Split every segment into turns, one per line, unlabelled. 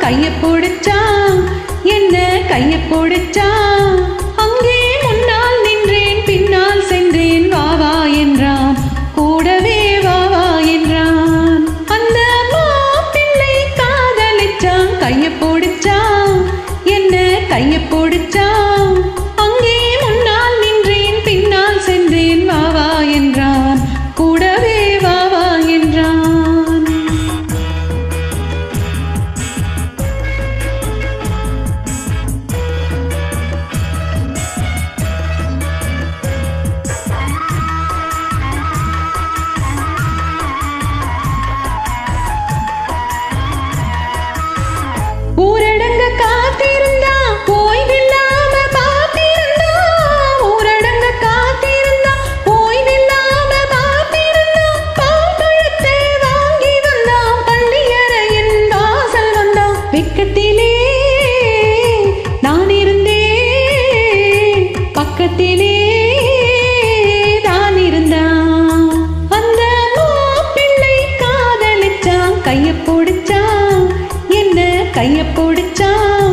கைய பிடிச்சான் என்ன கைய பிடிச்சான் அங்கே முன்னால் நின்றேன் பின்னால் சென்றேன் வா வா என்றான் கூடவே வா வா என்றான் அந்த மாப்பிள்ளை காதலிச்சான் கைய பிடிச்சான் என்ன கைய பிடிச்சான் அங்கே முன்னால் நின்றேன் பின்னால் சென்றேன் வா வா என்றான் கூடவே வா வா என்றான் ஊரடங்க காத்திருந்தா ஓய்வில்லாம பார்த்திருந்தா ஊரடங்க காத்திருந்தா ஓய்வில்லாம பார்த்திருந்தா பாப்பழத்தை வாங்கி வந்தான் பள்ளியறையின் வாசல் வந்தான் வெக்கத்திலே நான் இருந்தேன் பக்கத்திலே தான் இருந்தான் அந்த மாப்பிள்ளை காதலிச்சான் கைய பிடிச்சான் என்ன கைய பிடிச்சான்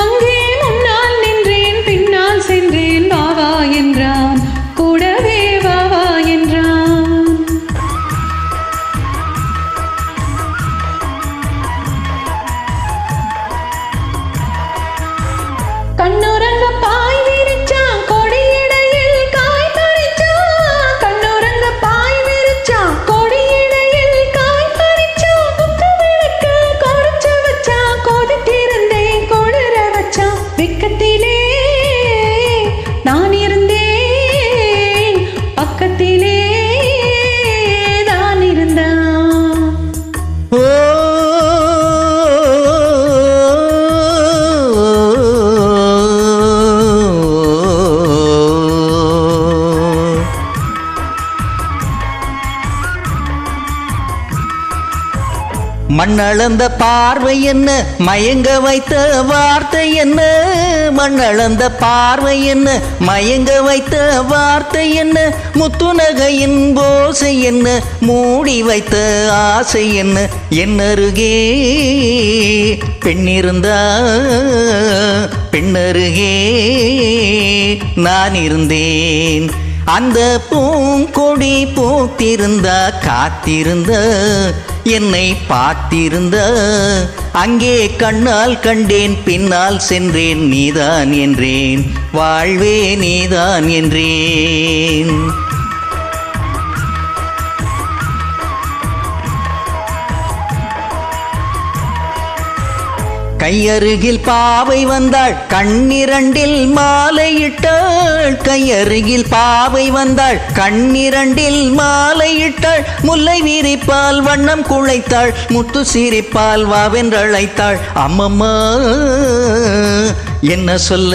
அங்கே முன்னால் நின்றேன் பின்னால் சென்றேன் வா வா என்றான் கூடவே வா வா என்றான் கண்ணுறங்க பாய் விரிச்சான் கொடியிடையில் காய் பறிச்சான் கண்ணுறங்க பாய் விரிச்சான் கொடியிடையில் காய் பறிச்சான் குத்து விளக்கு கொறிச்சு வச்சான் கொதித்திருந்தேன் கொளுர வச்சான் வெக்கத்திலே நான் இருந்தேன் பக்கத்திலே தான் இருந்தான்
ஓ மண்ணளந்த பார்வை என்ன மயங்க வைத்த வார்த்தை என்ன மண்ணளந்த பார்வை என்ன மயங்க வைத்த வார்த்தை என்ன முத்துநகையின் போசை என்ன மூடி வைத்த ஆசை என்ன என்னருகே பெண்ணிருந்தா பெண்ணருகே நான் இருந்தேன் அந்த பூங்கொடி பூத்திருந்தா காத்திருந்த என்னை பார்த்திருந்த அங்கே கண்ணால் கண்டேன் பின்னால் சென்றேன் நீதான் என்றேன் வாழ்வே நீதான் என்றேன் கையருகில் பாவை வந்தாள் கண்ணிரண்டில் மாலையிட்டாள் கையருகில் பாவை வந்தாள் கண்ணிரண்டில் மாலையிட்டாள் முல்லை விரிப்பால் வண்ணம் குழைத்தாள் முத்து சிரிப்பால் வாவென்றழைத்தாள் அம்மம்மா என்ன சொல்ல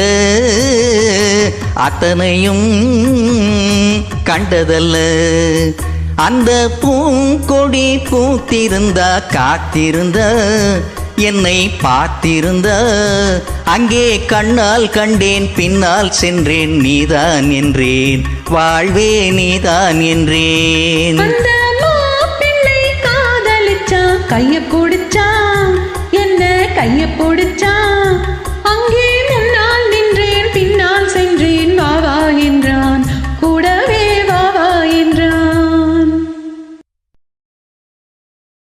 அத்தனையும் கண்டதல்ல அந்த பூங்கொடி பூத்திருந்தா காத்திருந்த என்னை பார்த்திருந்த அங்கே கண்ணால் கண்டேன் பின்னால் சென்றேன் நீதான் என்றேன் வாழ்வே நீதான் என்றேன்.